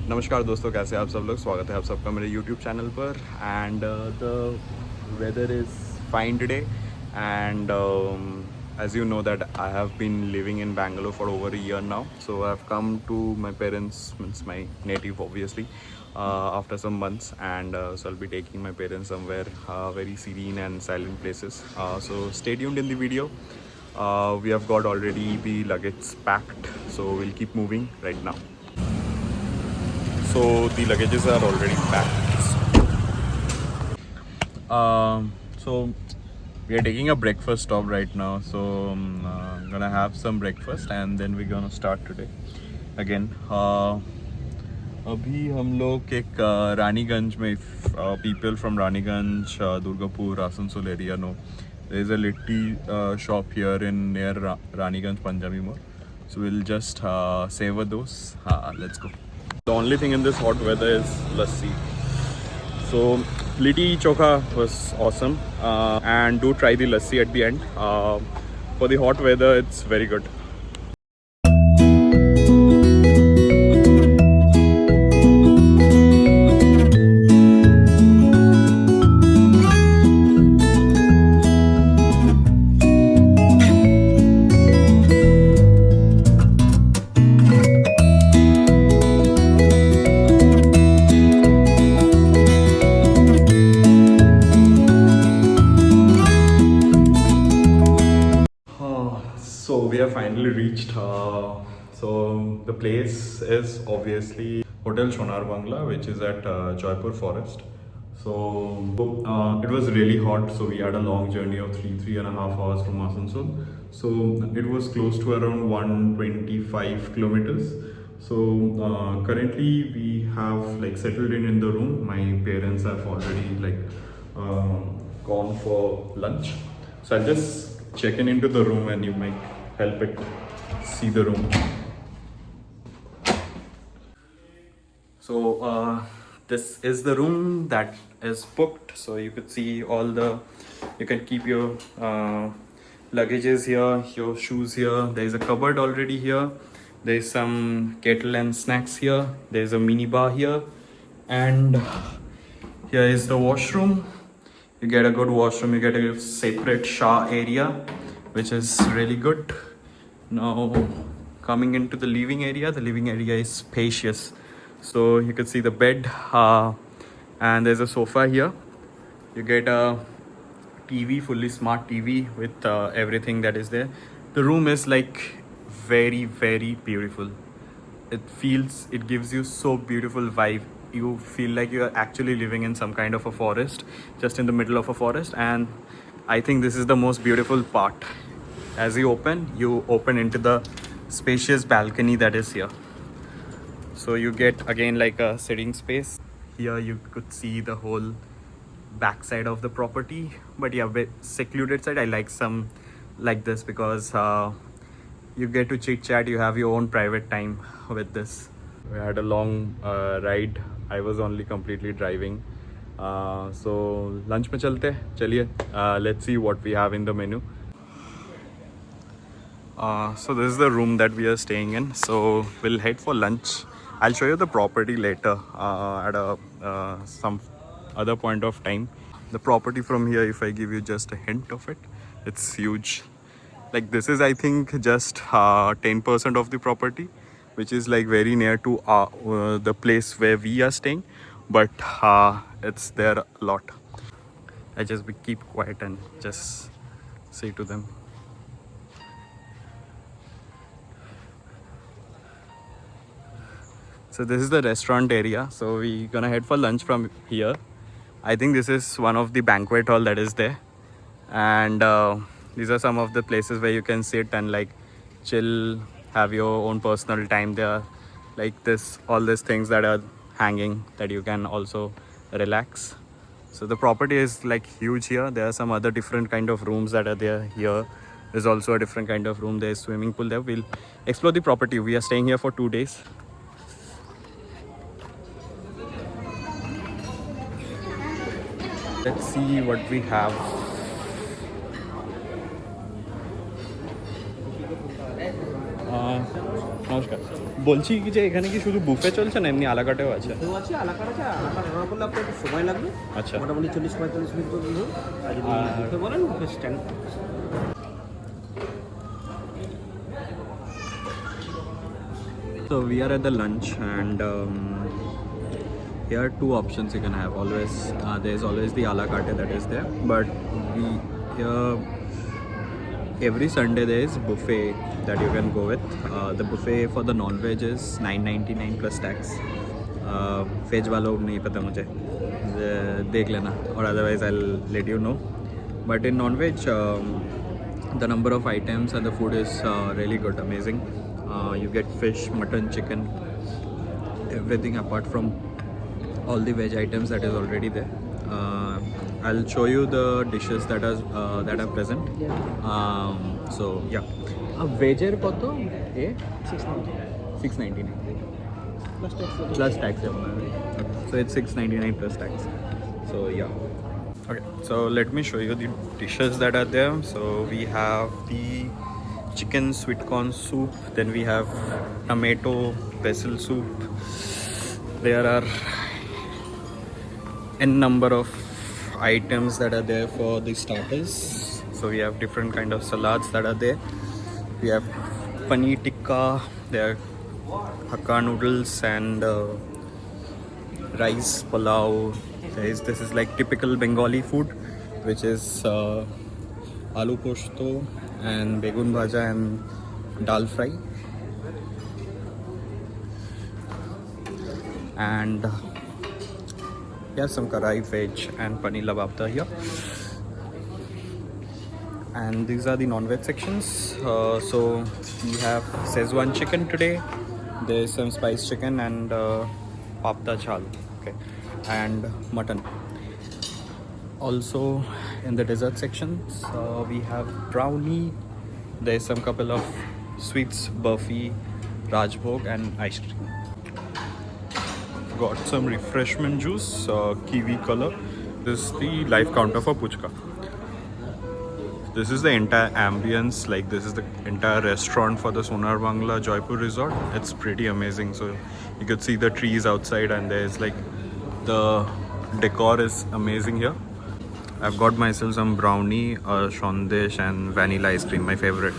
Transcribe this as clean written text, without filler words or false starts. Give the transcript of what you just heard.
नमस्कार दोस्तों, कैसे आप सब लोग। स्वागत है आप सबका मेरे YouTube चैनल पर। And the weather is fine today and as you know that I have been living in Bangalore for over a year now, so I've come to my parents, means my native obviously, after some months, and so I'll be taking my parents somewhere very serene and silent places. So stay tuned in the video. We have got already the luggage packed, so we'll keep moving right now. So the luggages are already packed. So we are taking a breakfast stop right now. So I'm gonna have some breakfast and then we're gonna start today again. अभी हम लोग एक रानीगंज में, people from Raniganj, Durgapur, Asansol area know there is a litti shop here in near Raniganj Punjabi Mall. So we'll just savor those. Let's go. The only thing in this hot weather is lassi. So litti chokha was awesome, and do try the lassi at the end. For the hot weather, it's very good. So we have finally reached. So the place is obviously Hotel Shonar Bangla, which is at Jaipur Forest. So it was really hot, so we had a long journey of three and a half hours from Asansol. So it was close to around 125 kilometers. So currently we have like settled in the room. My parents have already like gone for lunch. So I'll just check into the room and you might help it see the room. So this is the room that is booked. So you could see all the, you can keep your luggages here, your shoes here. There is a cupboard already here. There is some kettle and snacks here. There is a mini bar here, and here is the washroom. You get a good washroom. You get a separate shower area, which is really good. Now coming into the living area, the living area is spacious. So you can see the bed, and there's a sofa here. You get a TV, fully smart TV with everything that is there. The room is like very beautiful. It gives you so beautiful vibe. You feel like you are actually living in some kind of a forest, just in the middle of a forest. And I think this is the most beautiful part. As you open into the spacious balcony that is here. So you get again like a sitting space. Here you could see the whole back side of the property, but yeah, bit secluded side. I like some like this because you get to chit chat. You have your own private time with this. We had a long ride. I was only completely driving. So lunch में चलते हैं. चलिए. Let's see what we have in the menu. So this is the room that we are staying in. So we'll head for lunch. I'll show you the property later at some other point of time. The property from here, if I give you just a hint of it, it's huge. Like this is, I think, just 10% of the property, which is like very near to the place where we are staying, but it's there a lot. I just keep quiet and just say to them. So this is the restaurant area. So we're gonna head for lunch from here. I think this is one of the banquet hall that is there, and these are some of the places where you can sit and like chill, have your own personal time. There are like all these things that are hanging that you can also relax. So the property is like huge here. There are some other different kind of rooms that are there here. There's also a different kind of room. There's swimming pool there. We'll explore the property. We are staying here for 2 days. Let's see what we have. নমস্কার, বলছি কি যে এখানে কি শুধু buffet চলছে না এমনি আলাকাটেও আছে? কেউ আছে আলাকার আছে, আলাকার রান্না করলে আপনার একটু সময় লাগবে। আচ্ছা। মোটামুটি 40-45 মিনিট তো ধরুন। আর যদি বুফে বলেন buffet stand. So we are at the lunch and here are two options you can have. Always there's always the a la carte that is there, but we here every Sunday there is buffet that you can go with. The buffet for the non-veg is $9.99 plus tax. Veg वालों नहीं पता मुझे, देख लेना, or otherwise I'll let you know. But in non-veg, the number of items and the food is really good, amazing. You get fish, mutton, chicken, everything apart from all the veg items that is already there. I'll show you the dishes that are present. So yeah, veg কত? 699 plus tax. So it's 699 plus tax. So yeah. Okay, so let me show you the dishes that are there. So we have the chicken sweet corn soup, then we have tomato basil soup. There are n number of items that are there for the starters. So we have different kind of salads that are there. We have paneer tikka, there are hakka noodles and rice pulao. This is like typical Bengali food, which is aloo posto and begun bhaja and dal fry. And yeah, some karai veg and paneer lababda here. And these are the non-veg sections. So we have Szechuan chicken today. There is some spiced chicken and papda chal, okay, and mutton. Also in the dessert sections, we have brownie. There is some couple of sweets, burfi, rajbhog, and ice cream. Got some refreshment juice, kiwi color. This is the live counter for puchka. This is the entire ambience, like this is the entire restaurant for the Sonar Bangla Jaipur resort. It's pretty amazing. So you could see the trees outside and there's like the decor is amazing here. I've got myself some brownie, shondesh and vanilla ice cream, my favorite.